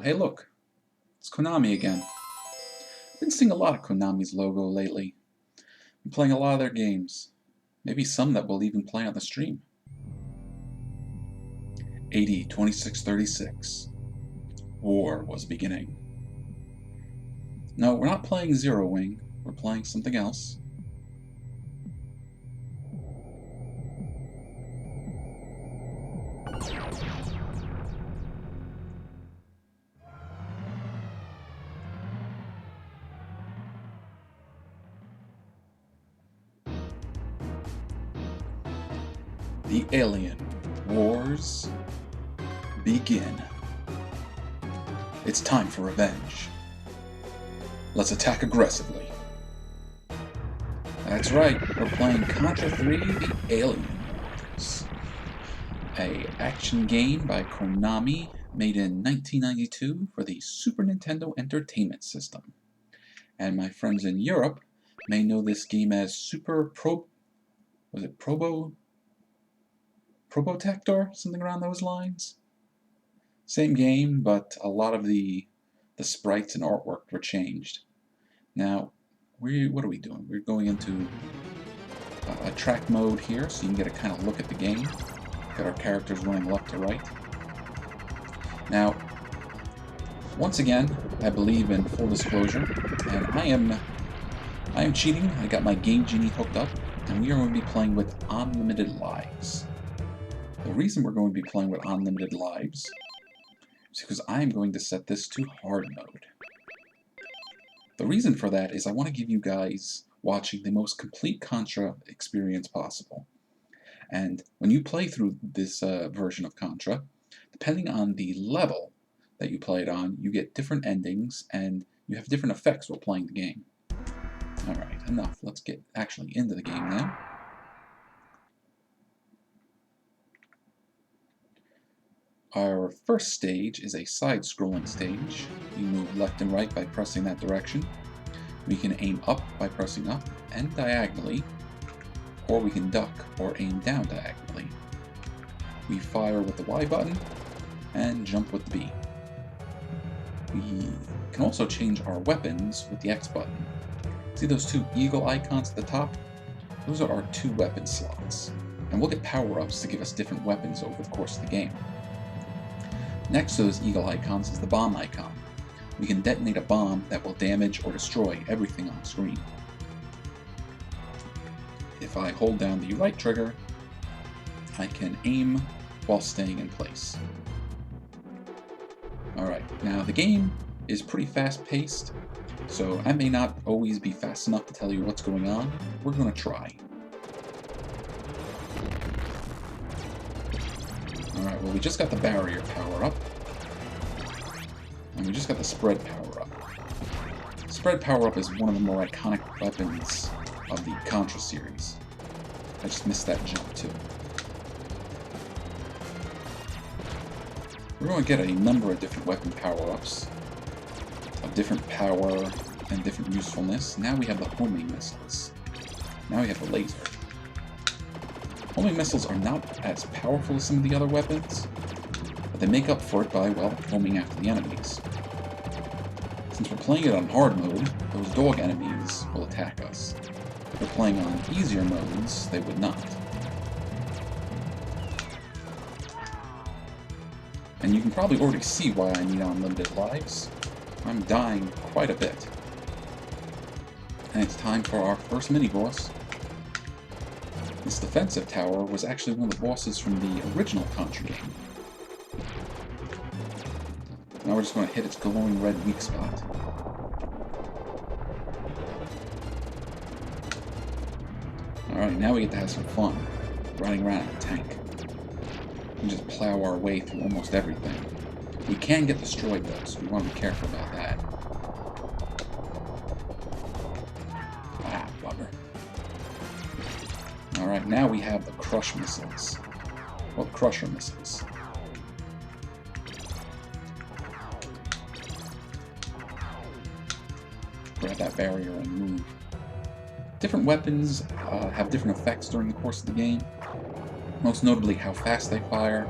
hey look, it's Konami again. I've been seeing a lot of Konami's logo lately. I'm playing a lot of their games. Maybe some that we'll even play on the stream. 2636. War was beginning. No, we're not playing Zero Wing. We're playing something else. The Alien Wars begin. It's time for revenge. Let's attack aggressively. That's right, we're playing Contra 3, The Alien Wars. An action game by Konami made in 1992 for the Super Nintendo Entertainment System. And my friends in Europe may know this game as Probotector? Something around those lines? Same game, but a lot of the sprites and artwork were changed. Now, what are we doing? We're going into a track mode here, so you can get a kind of look at the game. Got our characters running left to right. Now, once again, I believe in full disclosure, and I am cheating. I got my Game Genie hooked up, and we are going to be playing with unlimited lives. The reason we're going to be playing with unlimited lives is because I am going to set this to hard mode. The reason for that is I want to give you guys watching the most complete Contra experience possible. And when you play through this version of Contra, depending on the level that you play it on, you get different endings and you have different effects while playing the game. Alright, enough. Let's get actually into the game now. Our first stage is a side-scrolling stage. We move left and right by pressing that direction. We can aim up by pressing up and diagonally, or we can duck or aim down diagonally. We fire with the Y button and jump with the B. We can also change our weapons with the X button. See those two eagle icons at the top? Those are our two weapon slots, and we'll get power-ups to give us different weapons over the course of the game. Next to those eagle icons is the bomb icon. We can detonate a bomb that will damage or destroy everything on screen. If I hold down the right trigger, I can aim while staying in place. Alright, now the game is pretty fast-paced, so I may not always be fast enough to tell you what's going on. We're going to try. Alright, well we just got the barrier power up. And we just got the spread power up. Spread power up is one of the more iconic weapons of the Contra series. I just missed that jump too. We're going to get a number of different weapon power-ups of different power and different usefulness. Now we have the homing missiles. Now we have the laser. Homing missiles are not as powerful as some of the other weapons, but they make up for it by, well, homing after the enemies. Since we're playing it on hard mode, those dog enemies will attack us. If we're playing on easier modes, they would not. And you can probably already see why I need unlimited lives. I'm dying quite a bit. And it's time for our first mini-boss. This defensive tower was actually one of the bosses from the original Contra game. Now we're just going to hit its glowing red weak spot. Alright, now we get to have some fun, riding around in a tank. We can just plow our way through almost everything. We can get destroyed though, so we want to be careful about that. Ah, bugger. Alright, now we have the crush missiles. Well, crusher missiles. Grab that barrier and move. Different weapons have different effects during the course of the game. Most notably how fast they fire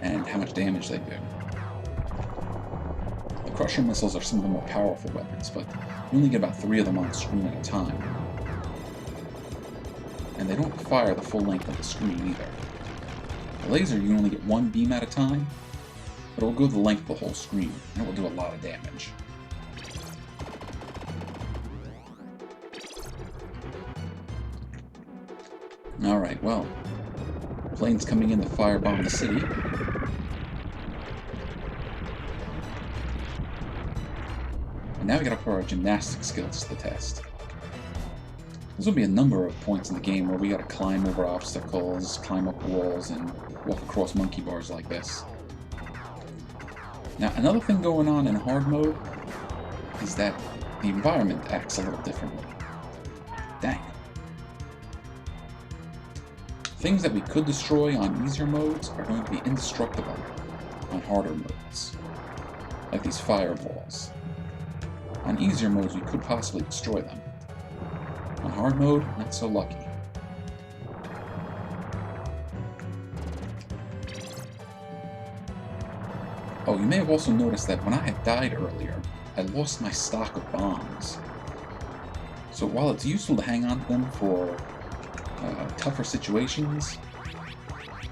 and how much damage they do. Crusher missiles are some of the more powerful weapons, but you only get about 3 of them on screen at a time. And they don't fire the full length of the screen either. The laser, you only get 1 beam at a time, but it will go the length of the whole screen, and it will do a lot of damage. Alright, well, planes coming in to firebomb the city. And now we gotta put our gymnastic skills to the test. There's gonna be a number of points in the game where we gotta climb over obstacles, climb up walls, and walk across monkey bars like this. Now, another thing going on in hard mode is that the environment acts a little differently. Dang. Things that we could destroy on easier modes are going to be indestructible on harder modes, like these fireballs. On easier modes, we could possibly destroy them. On hard mode, not so lucky. Oh, you may have also noticed that when I had died earlier, I lost my stock of bombs. So while it's useful to hang on to them for tougher situations,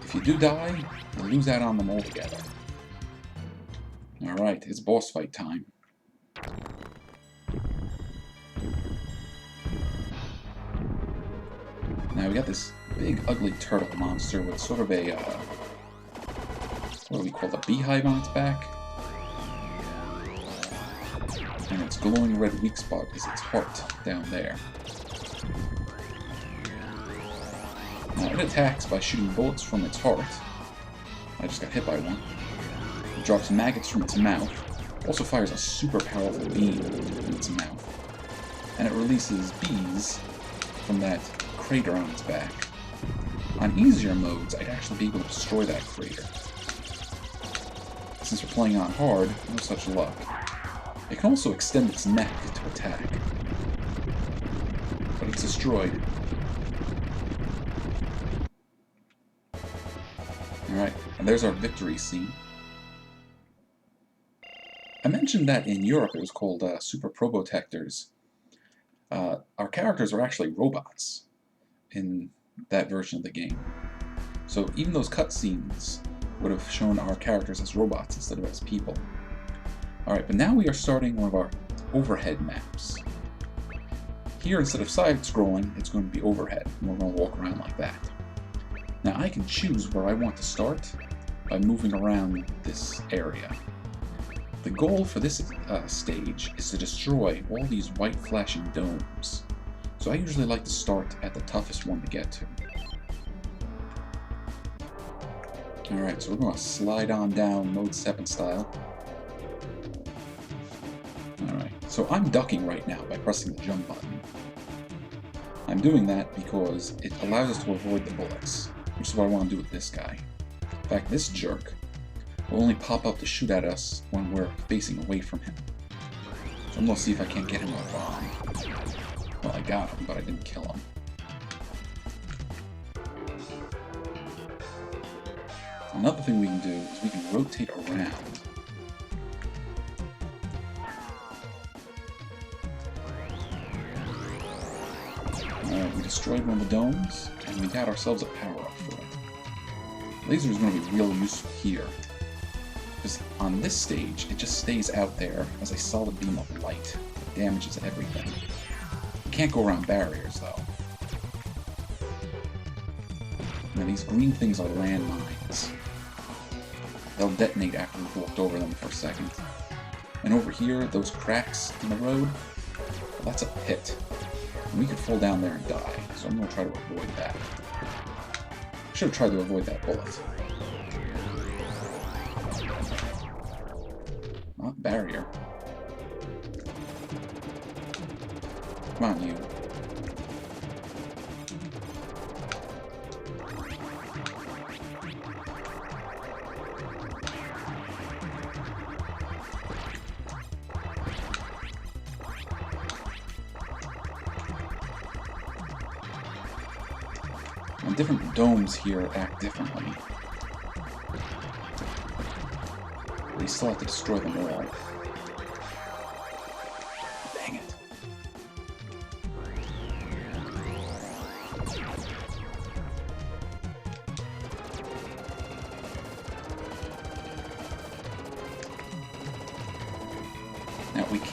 if you do die, you lose out on them altogether. Alright, it's boss fight time. Now we got this big ugly turtle monster with sort of a, what do we call it, a beehive on its back? And its glowing red weak spot is its heart down there. Now it attacks by shooting bullets from its heart. I just got hit by one. It drops maggots from its mouth. Also fires a super powerful beam in its mouth. And it releases bees from that crater on its back. On easier modes, I'd actually be able to destroy that crater. Since we're playing on hard, no such luck. It can also extend its neck to attack. But it's destroyed. Alright, and there's our victory scene. I mentioned that in Europe it was called Super Probotectors. Our characters are actually robots in that version of the game. So even those cutscenes would have shown our characters as robots instead of as people. Alright, but now we are starting one of our overhead maps. Here, instead of side-scrolling, it's going to be overhead, and we're going to walk around like that. Now I can choose where I want to start by moving around this area. The goal for this stage is to destroy all these white flashing domes. So I usually like to start at the toughest one to get to. Alright, so we're going to slide on down Mode 7 style. Alright, so I'm ducking right now by pressing the jump button. I'm doing that because it allows us to avoid the bullets, which is what I want to do with this guy. In fact, this jerk will only pop up to shoot at us when we're facing away from him. So I'm going to see if I can't get him with a bomb. Well, I got him, but I didn't kill him. Another thing we can do is we can rotate around. Alright, we destroyed one of the domes, and we got ourselves a power-up for it. Laser is going to be real useful here, because on this stage, it just stays out there as a solid beam of light that damages everything. You can't go around barriers, though. Now, these green things are landmines. They'll detonate after we've walked over them for a second. And over here, those cracks in the road, well, that's a pit. And we could fall down there and die, so I'm going to try to avoid that. I should have tried to avoid that bullet. Not barrier. Come on, you. And different domes here act differently. We still have to destroy them all.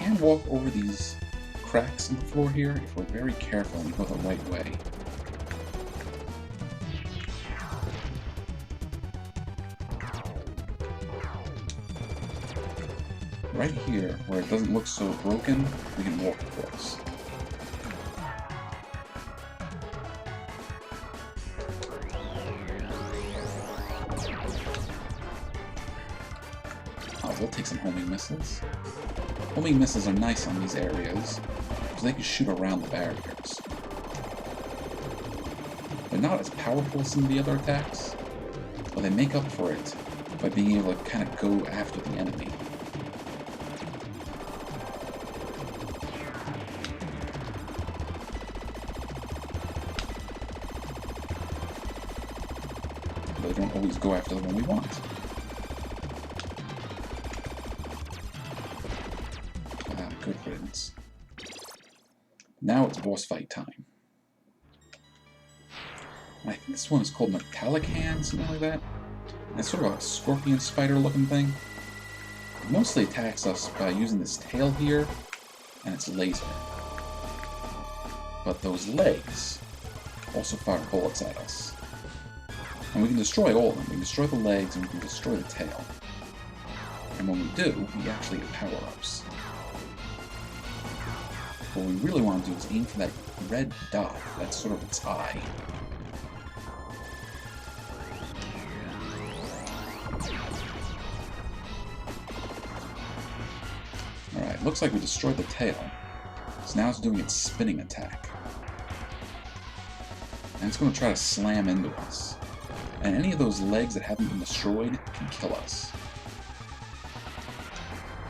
can walk over these cracks in the floor here if we're very careful and go the right way. Right here, where it doesn't look so broken, we can walk across. We'll take some homing missiles. Homing missiles are nice on these areas, because they can shoot around the barriers. They're not as powerful as some of the other attacks, but they make up for it by being able to kind of go after the enemy. But they don't always go after the one we want. Good riddance. Now it's boss fight time. And I think this one is called Metallic Hand, something like that. And it's sort of a scorpion spider looking thing. It mostly attacks us by using this tail here and its laser. But those legs also fire bullets at us. And we can destroy all of them. We can destroy the legs and we can destroy the tail. And when we do, we actually get power-ups. What we really want to do is aim for that red dot, that's sort of its eye. Alright, looks like we destroyed the tail. So now it's doing its spinning attack. And it's going to try to slam into us. And any of those legs that haven't been destroyed can kill us.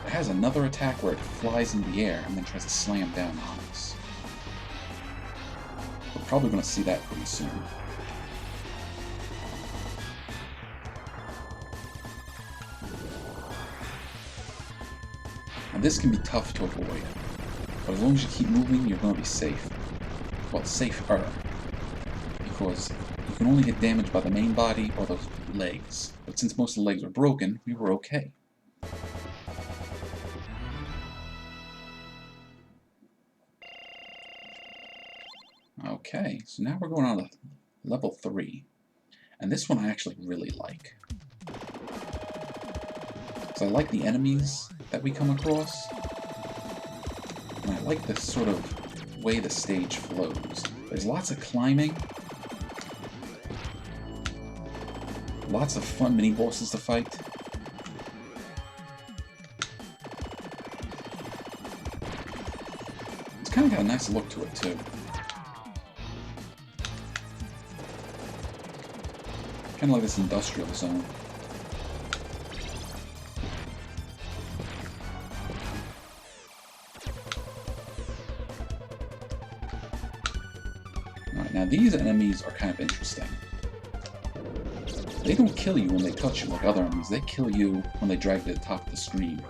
It has another attack where it flies in the air and then tries to slam down on us. We're probably going to see that pretty soon. Now this can be tough to avoid, but as long as you keep moving, you're going to be safe. Well, safer. Because you can only get damaged by the main body or those legs. But since most of the legs are broken, we were okay. Okay, so now we're going on to level 3. And this one I actually really like. So I like the enemies that we come across. And I like the sort of way the stage flows. There's lots of climbing. Lots of fun mini-bosses to fight. It's kind of got a nice look to it, too. Kind of like this industrial zone. Alright, now these enemies are kind of interesting. They don't kill you when they touch you like other enemies, they kill you when they drag you to the top of the screen.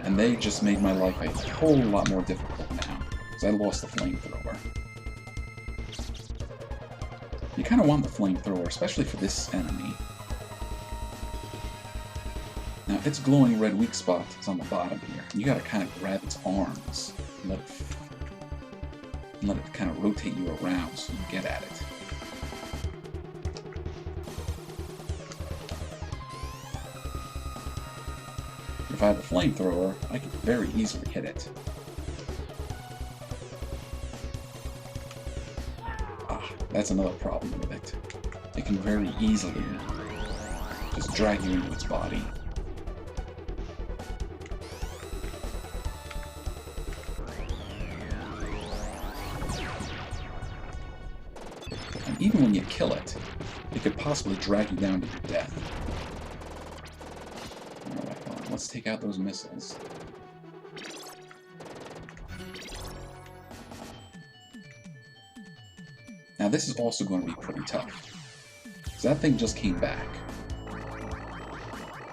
And they just made my life a whole lot more difficult now, because I lost the flamethrower. You kind of want the flamethrower, especially for this enemy. Now, its glowing red weak spot is on the bottom here. You gotta kind of grab its arms and let it kind of rotate you around so you get at it. If I had the flamethrower, I could very easily hit it. That's another problem with it. It can very easily just drag you into its body. And even when you kill it, it could possibly drag you down to your death. Alright, well, let's take out those missiles. Now this is also going to be pretty tough. So that thing just came back.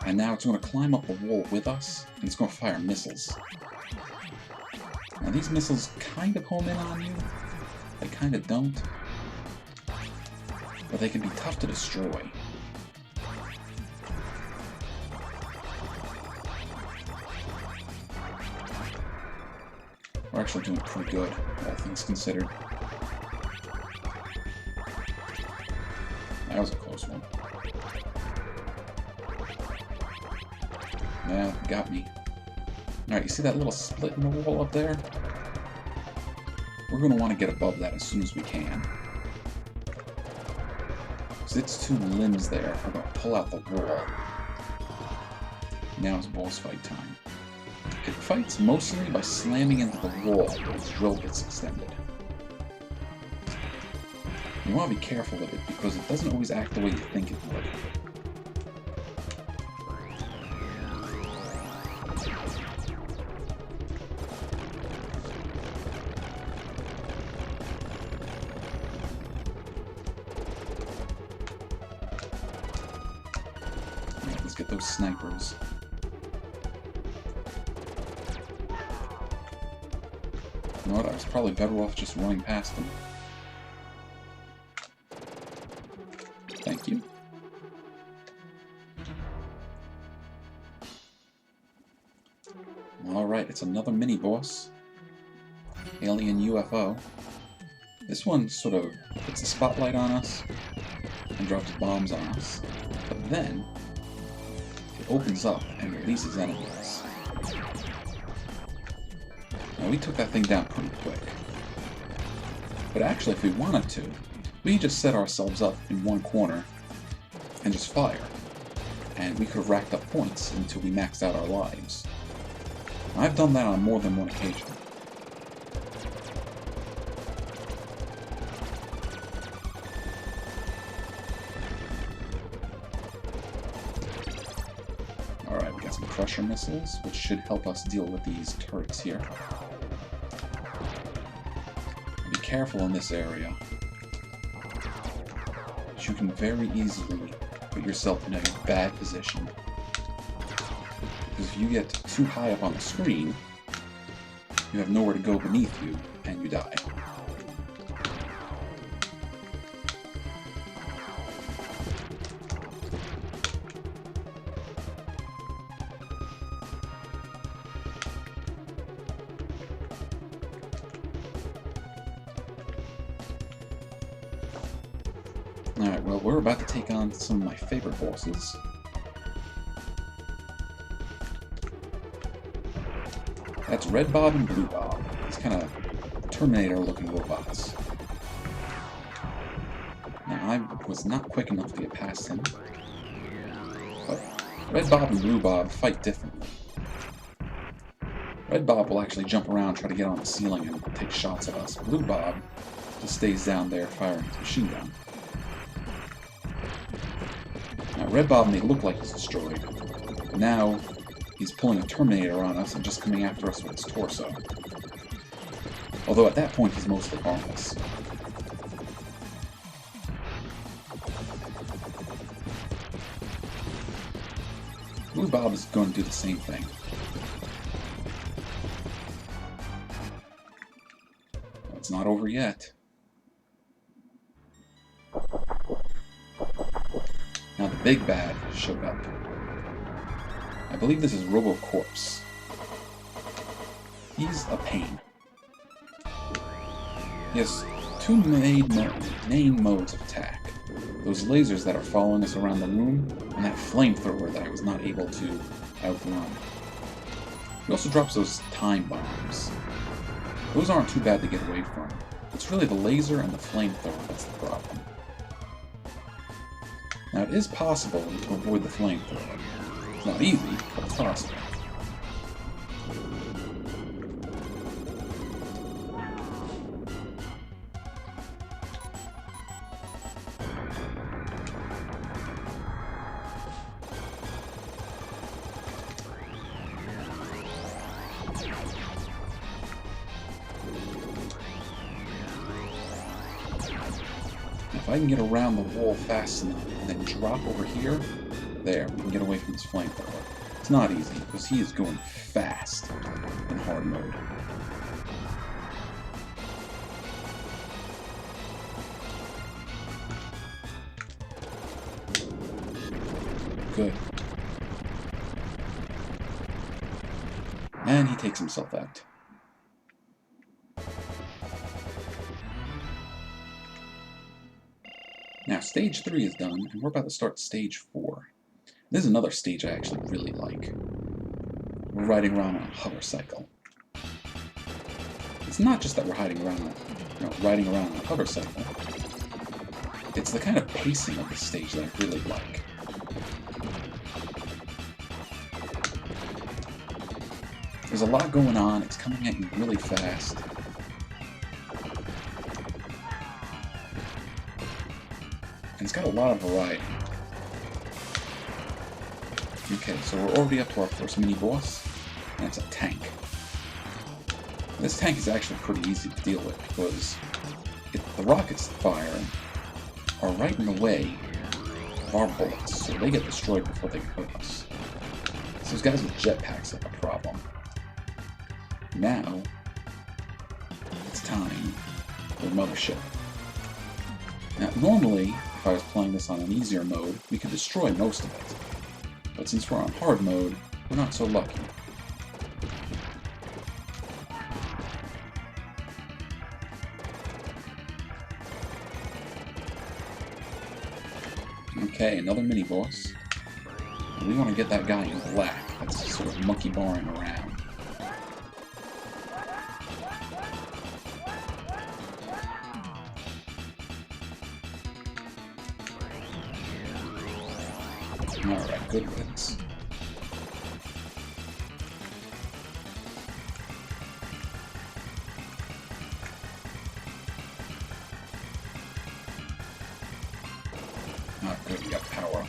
And now it's going to climb up the wall with us, and it's going to fire missiles. Now these missiles kind of home in on you. They kind of don't. But they can be tough to destroy. We're actually doing pretty good, all things considered. That was a close one. Yeah, got me. Alright, you see that little split in the wall up there? We're going to want to get above that as soon as we can. Because its two limbs there are going to pull out the wall. Now it's boss fight time. It fights mostly by slamming into the wall when its drill gets extended. You want to be careful with it because it doesn't always act the way you think it would. Yeah, let's get those snipers. You know what, I was probably better off just running past them. Thank you. Alright, it's another mini-boss. Alien UFO. This one sort of puts a spotlight on us and drops bombs on us. But then, it opens up and releases enemies. Now, we took that thing down pretty quick. But actually, if we wanted to, we just set ourselves up in one corner and just fire. And we could have racked up points until we maxed out our lives. I've done that on more than one occasion. Alright, we got some Crusher missiles, which should help us deal with these turrets here. Be careful in this area. You can very easily put yourself in a bad position. Because if you get too high up on the screen, you have nowhere to go beneath you, and you die. Alright, well, we're about to take on some of my favorite bosses. That's Red Bob and Blue Bob. These kind of Terminator-looking robots. Now, I was not quick enough to get past him. But Red Bob and Blue Bob fight differently. Red Bob will actually jump around, try to get on the ceiling and take shots at us. Blue Bob just stays down there firing his machine gun. Now, Red Bob may look like he's destroyed, but now he's pulling a Terminator on us and just coming after us with his torso. Although at that point he's mostly harmless. Blue Bob is going to do the same thing. Well, it's not over yet. Now the big bad showed up. I believe this is RoboCorpse. He's a pain. He has two main modes of attack. Those lasers that are following us around the room, and that flamethrower that I was not able to outrun. He also drops those time bombs. Those aren't too bad to get away from. It's really the laser and the flamethrower that's the problem. Now, it is possible to avoid the flamethrower. It's not easy, but it's possible. If I can get around the wall fast enough and then drop over here, there, we can get away from this flamethrower. It's not easy, because he is going fast in hard mode. Good. And he takes himself out. Now stage 3 is done, and we're about to start stage 4. This is another stage I actually really like. We're riding around on a hover cycle. It's not just that we're riding around on a hover cycle. It's the kind of pacing of the stage that I really like. There's a lot going on, it's coming at you really fast. And it's got a lot of variety. Okay, so we're already up to our first mini-boss, and it's a tank. This tank is actually pretty easy to deal with, because the rockets that fire are right in the way of our bullets, so they get destroyed before they hurt us. So those guys with jetpacks are a problem. Now, it's time for the mothership. Now, normally, if I was playing this on an easier mode, we could destroy most of it. But since we're on hard mode, we're not so lucky. Okay, another mini-boss. And we want to get that guy in black that's sort of monkey barring around. Alright, good riddance. Not good, we got power.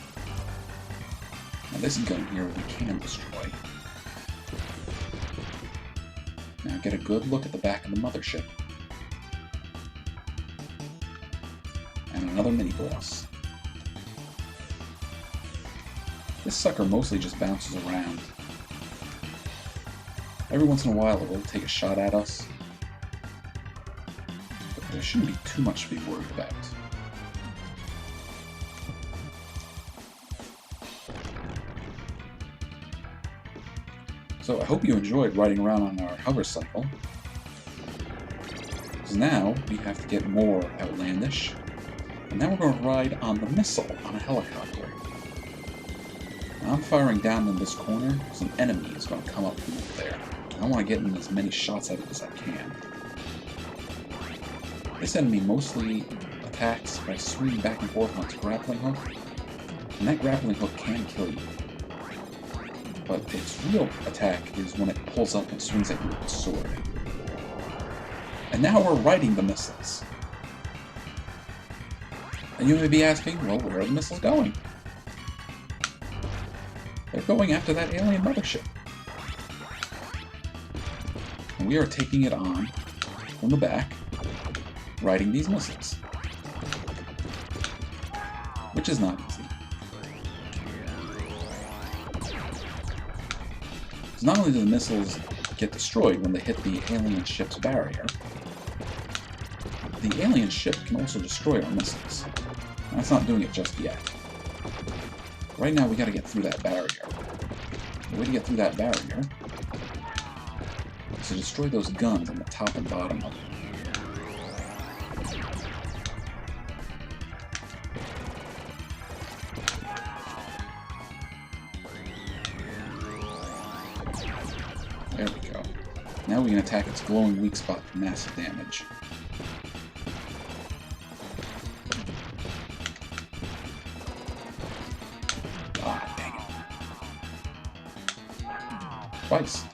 Now this gun here we can destroy. Now get a good look at the back of the mothership. And another mini-boss. This sucker mostly just bounces around. Every once in a while it will take a shot at us, but there shouldn't be too much to be worried about. So I hope you enjoyed riding around on our hover cycle, because now we have to get more outlandish, and now we're going to ride on the missile on a helicopter. Now I'm firing down in this corner, because an enemy is going to come up from over there. I want to get in as many shots at it as I can. This enemy mostly attacks by swinging back and forth on its grappling hook, and that grappling hook can kill you. But its real attack is when it pulls up and swings at you with its sword. And now we're riding the missiles. And you may be asking, well, where are the missiles going? They're going after that alien mothership. And we are taking it on from the back, riding these missiles. Which is not easy. Because not only do the missiles get destroyed when they hit the alien ship's barrier, the alien ship can also destroy our missiles. And that's not doing it just yet. Right now we gotta get through that barrier. The way to get through that barrier is to destroy those guns on the top and bottom of it. There we go. Now we can attack its glowing weak spot for massive damage. Ah, dang it. Twice.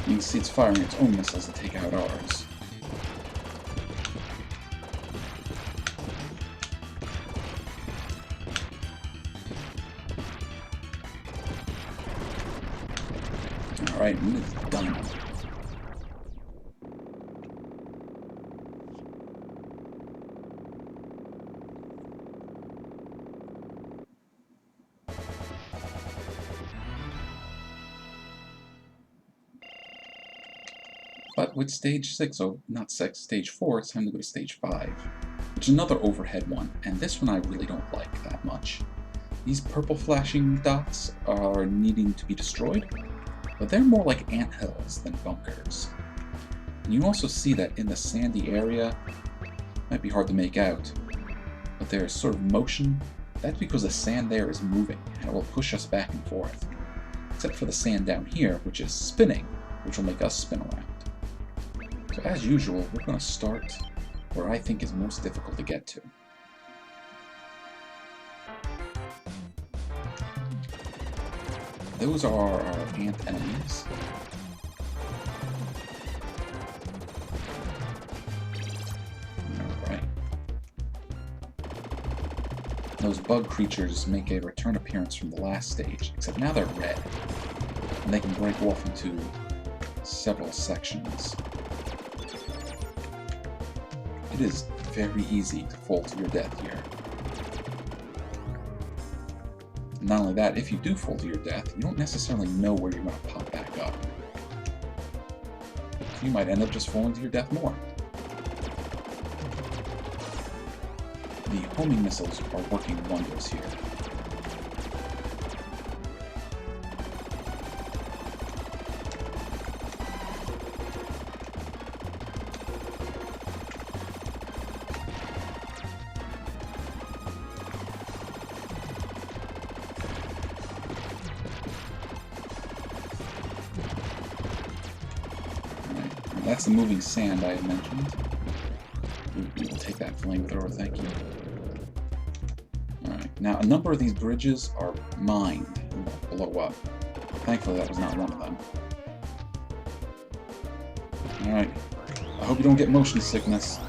You can see it's firing its own missiles to take out ours. Alright, move done. But with stage 6, oh, not 6, stage 4, it's time to go to stage 5. which is another overhead one, and this one I really don't like that much. These purple flashing dots are needing to be destroyed, but they're more like anthills than bunkers. And you also see that in the sandy area, might be hard to make out, but there's sort of motion. That's because the sand there is moving, and it will push us back and forth. Except for the sand down here, which is spinning, which will make us spin around. So as usual, we're going to start where I think is most difficult to get to. Those are our ant enemies. Alright. Those bug creatures make a return appearance from the last stage, except now they're red, and they can break off into several sections. It is very easy to fall to your death here. Not only that, if you do fall to your death, you don't necessarily know where you're going to pop back up. So you might end up just falling to your death more. The homing missiles are working wonders here. That's the moving sand I had mentioned. We will take that flamethrower, thank you. Alright, now a number of these bridges are mined and will blow up. Thankfully that was not one of them. Alright, I hope you don't get motion sickness.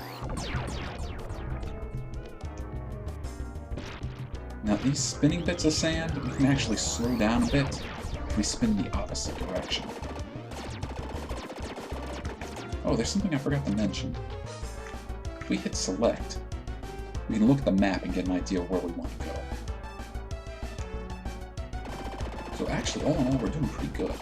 Now these spinning bits of sand, we can actually slow down a bit if we spin the opposite direction. Oh, there's something I forgot to mention. If we hit select, we can look at the map and get an idea of where we want to go. So actually, all in all, we're doing pretty good.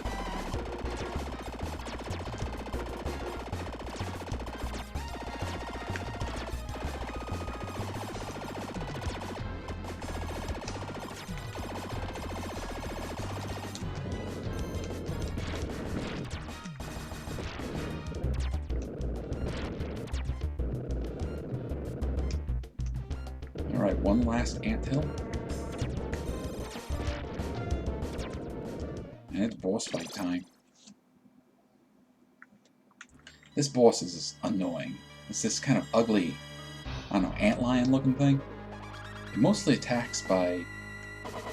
Alright, one last anthill. And it's boss fight time. This boss is annoying. It's this kind of ugly, I don't know, antlion looking thing. It mostly attacks by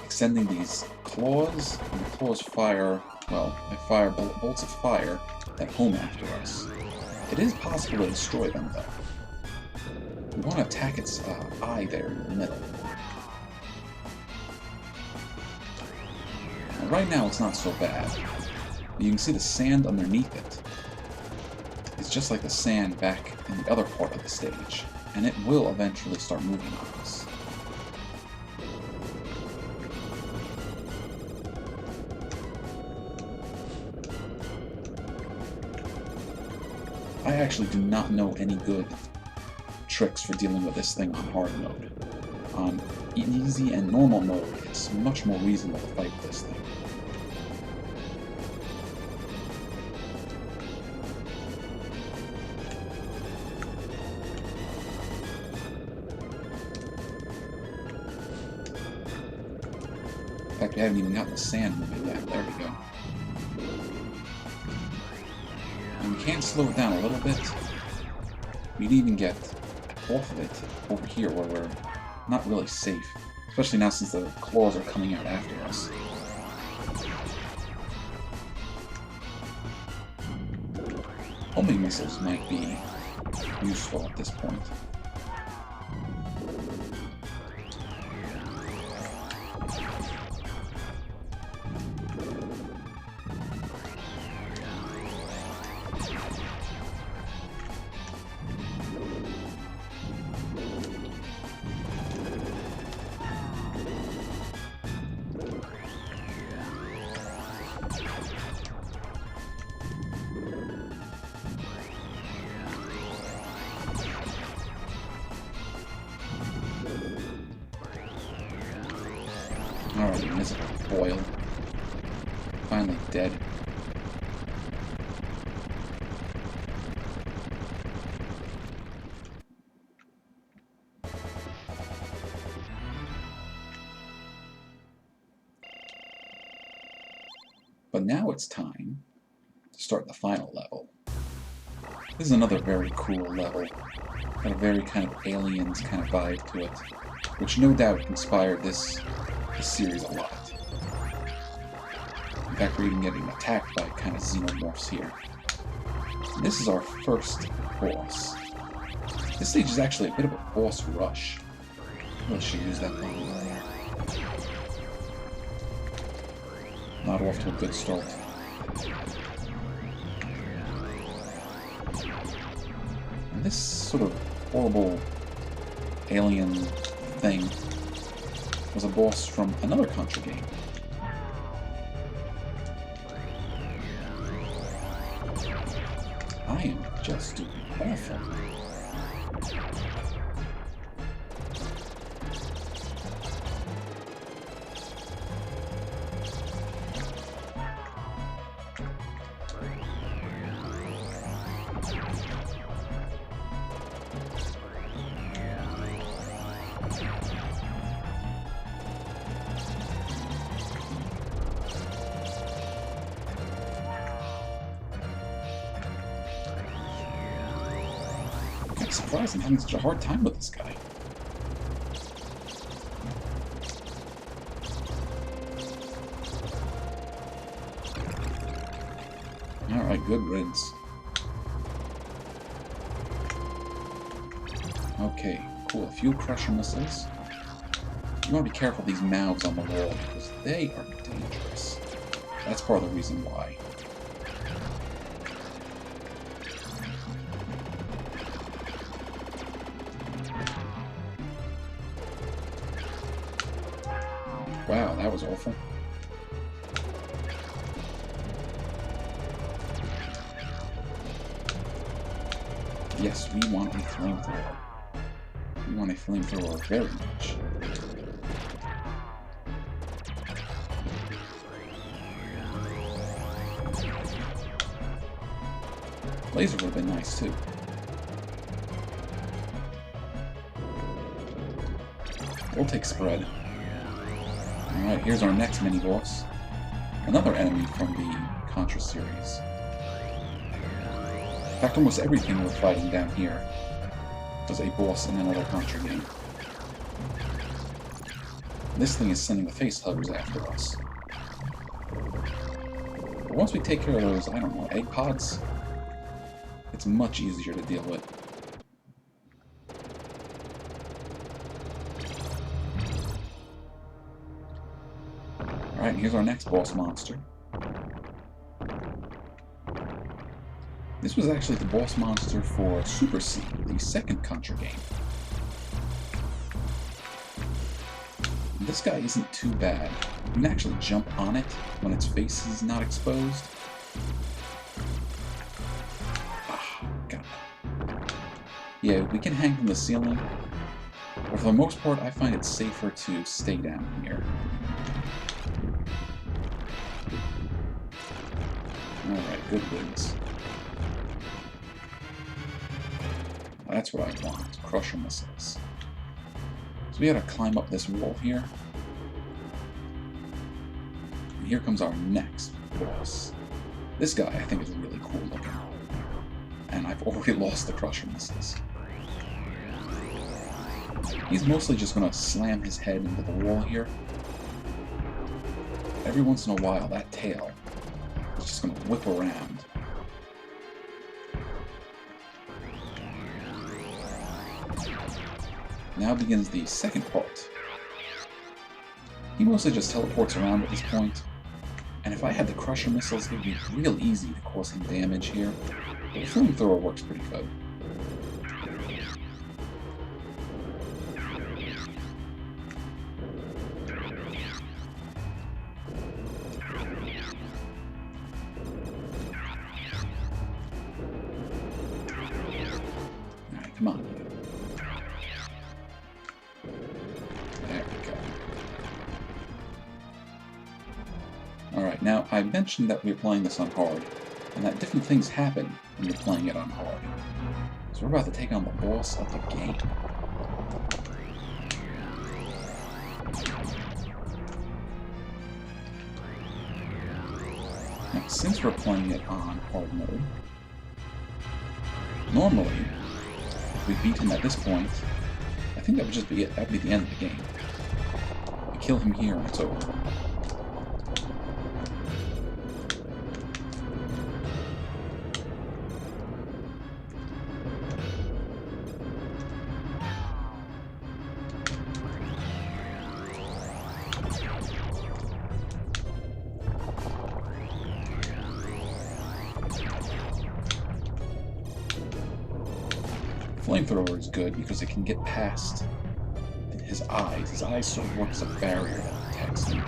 extending these claws, and the claws fire, well, they fire bolts of fire that home after us. It is possible to destroy them though. We want to attack its eye there in the middle. Now, right now it's not so bad. You can see the sand underneath it. It's just like the sand back in the other part of the stage, and it will eventually start moving on us. I actually do not know any good tricks for dealing with this thing on hard mode. On easy and normal mode, it's much more reasonable to fight with this thing. In fact, we haven't even gotten the sand moving yet. There we go. And we can slow it down a little bit. We'd even get off of it over here where we're not really safe. Especially now since the claws are coming out after us. Homing missiles might be useful at this point. already miserable. Boiled. Finally dead. But now it's time to start the final level. This is another very cool level. Got a very kind of Aliens kind of vibe to it, which no doubt inspired this series a lot. In fact, we're even getting attacked by kind of xenomorphs here. And this is our first boss. This stage is actually a bit of a boss rush. I really should use that bomb. Not off to a good start. And this sort of horrible alien thing was a boss from another Contra game. I am just doing awful. I'm surprised I'm having such a hard time with this guy. Alright, good riddance. Okay, cool. A few Crusher missiles. You want to be careful of these mouths on the wall because they are dangerous. That's part of the reason why. Wow, that was awful. Yes, we want a flamethrower. We want a flamethrower very much. Laser would have been nice too. We'll take spread. Alright, here's our next mini-boss. Another enemy from the Contra series. In fact, almost everything we're fighting down here was a boss in another Contra game. This thing is sending the face huggers after us. But once we take care of those, I don't know, egg pods, it's much easier to deal with. Alright, here's our next boss monster. This was actually the boss monster for Super C, the second Contra game. This guy isn't too bad. You can actually jump on it when its face is not exposed. Ah, got it. Yeah, we can hang from the ceiling, but for the most part I find it safer to stay down here. Alright, good wins. That's what I want, Crusher missiles. So we gotta climb up this wall here. And here comes our next boss. This guy I think is really cool looking. And I've already lost the Crusher missiles. He's mostly just gonna slam his head into the wall here. Every once in a while that tail is just gonna whip around. Now begins the second part. He mostly just teleports around at this point, and if I had the Crusher missiles, it would be real easy to cause him damage here. But the flamethrower works pretty good. Alright, come on. I mentioned that we're playing this on hard, and that different things happen when you're playing it on hard. So we're about to take on the boss of the game. Now, since we're playing it on hard mode, normally, if we beat him at this point, I think that would just be it. That would be the end of the game. We kill him here and it's over. Flamethrower is good because it can get past his eyes. His eyes sort of work as a barrier that protects him.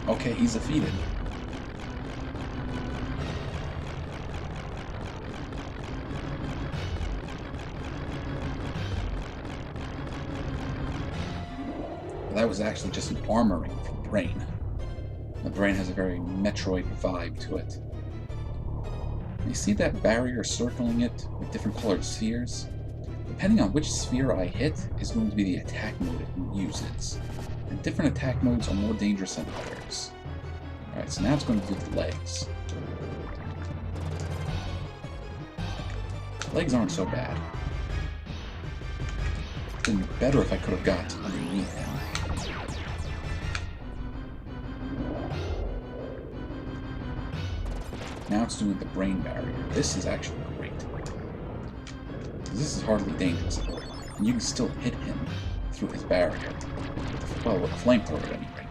Okay, he's defeated. That was actually just an armoring for the brain. The brain has a very Metroid vibe to it. You see that barrier circling it with different colored spheres? Depending on which sphere I hit is going to be the attack mode it uses. And different attack modes are more dangerous than others. Alright, so now it's going to do the legs. Legs aren't so bad. It'd been better if I could have got underneath him. Now it's doing the brain barrier. This is actually great. This is hardly dangerous, and you can still hit him through his barrier. Well, with a flamethrower at any rate.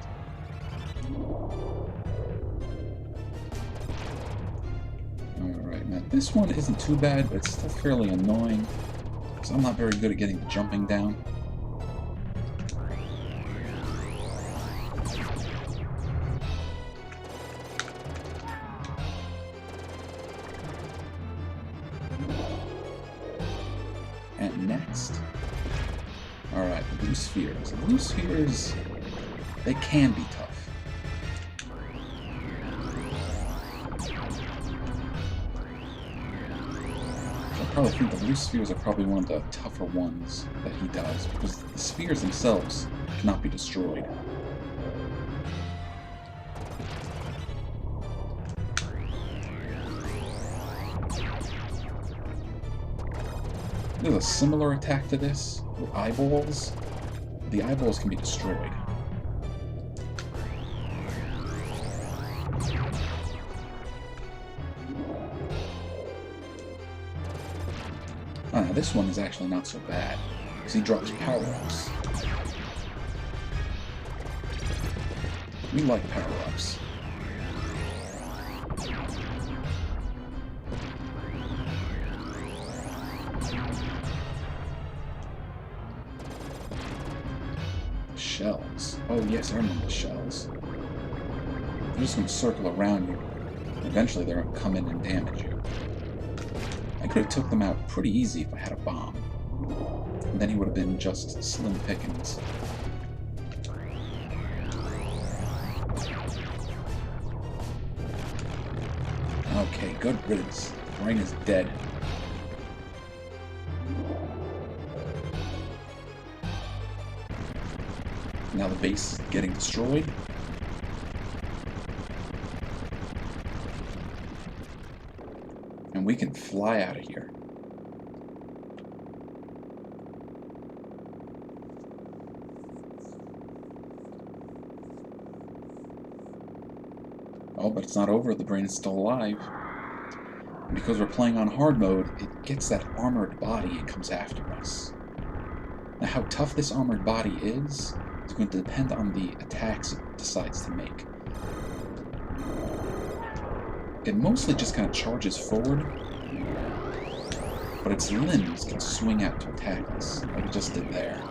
Alright, now this one isn't too bad, but it's still fairly annoying, because I'm not very good at getting the jumping down. And next, alright, the blue spheres. The blue spheres, they can be tough. I probably think the blue spheres are probably one of the tougher ones that he does, because the spheres themselves cannot be destroyed. There's a similar attack to this, with eyeballs. The eyeballs can be destroyed. Ah, now this one is actually not so bad, because he drops power-ups. We like power-ups. Shells. Oh yes, I remember the shells. They're just going to circle around you. Eventually they're going to come in and damage you. I could have took them out pretty easy if I had a bomb. And then he would have been just slim pickings. Okay, good riddance. The brain is dead. Now the base is getting destroyed. And we can fly out of here. Oh, but it's not over. The brain is still alive. And because we're playing on hard mode, it gets that armored body and comes after us. Now how tough this armored body is going to depend on the attacks it decides to make. It mostly just kind of charges forward, but its limbs can swing out to attack us, like it just did there.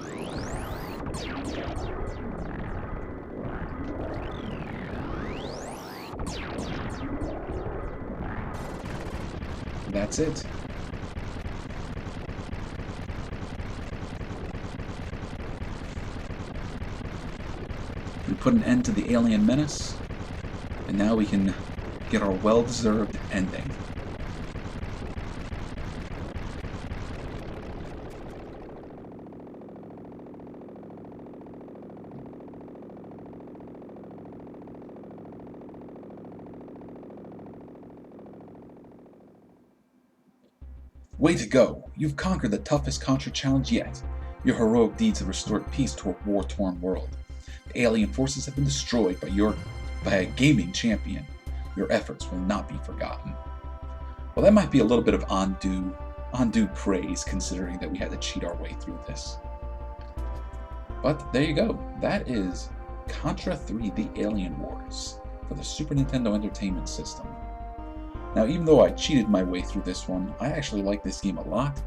that's it. We put an end to the alien menace, and now we can get our well-deserved ending. Way to go! You've conquered the toughest Contra challenge yet. Your heroic deeds have restored peace to a war-torn world. The alien forces have been destroyed by a gaming champion. Your efforts will not be forgotten. Well, that might be a little bit of undue praise, considering that we had to cheat our way through this. But there you go. That is Contra 3: The Alien Wars for the Super Nintendo Entertainment System. Now, even though I cheated my way through this one, I actually like this game a lot,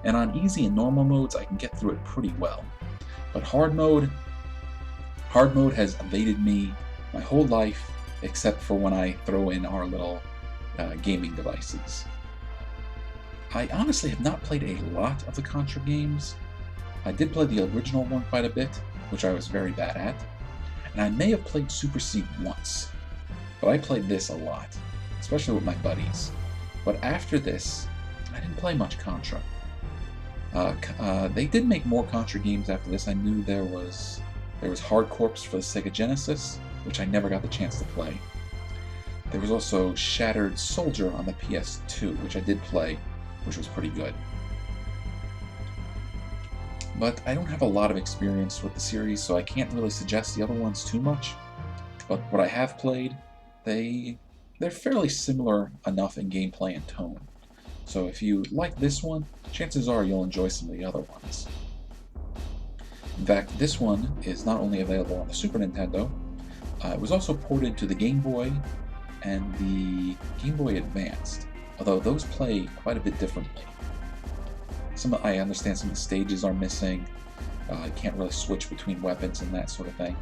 and on easy and normal modes I can get through it pretty well. But hard mode has evaded me my whole life, except for when I throw in our little gaming devices. I honestly have not played a lot of the Contra games. I did play the original one quite a bit, which I was very bad at, and I may have played Super C once, but I played this a lot, especially with my buddies. But after this, I didn't play much Contra. They did make more Contra games after this. I knew there was Hard Corps for the Sega Genesis, which I never got the chance to play. There was also Shattered Soldier on the PS2, which I did play, which was pretty good. But I don't have a lot of experience with the series, so I can't really suggest the other ones too much. But what I have played, they're fairly similar enough in gameplay and tone. So if you like this one, chances are you'll enjoy some of the other ones. In fact, this one is not only available on the Super Nintendo, it was also ported to the Game Boy and the Game Boy Advanced, although those play quite a bit differently. I understand some of the stages are missing, you can't really switch between weapons and that sort of thing.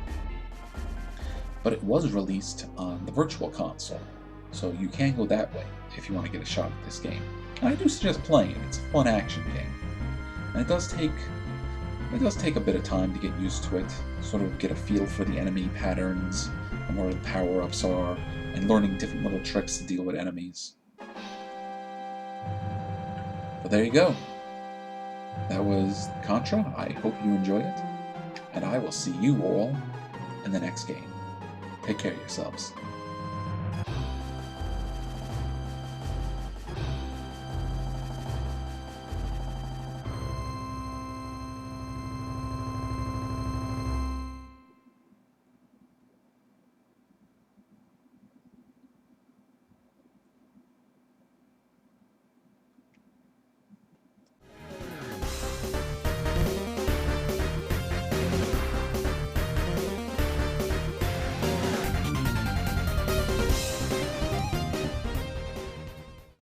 But it was released on the Virtual Console, so you can go that way if you want to get a shot at this game. And I do suggest playing it. It's a fun action game. And it does take a bit of time to get used to it, sort of get a feel for the enemy patterns and where the power-ups are, and learning different little tricks to deal with enemies. But there you go. That was Contra. I hope you enjoyed it, and I will see you all in the next game. Take care of yourselves.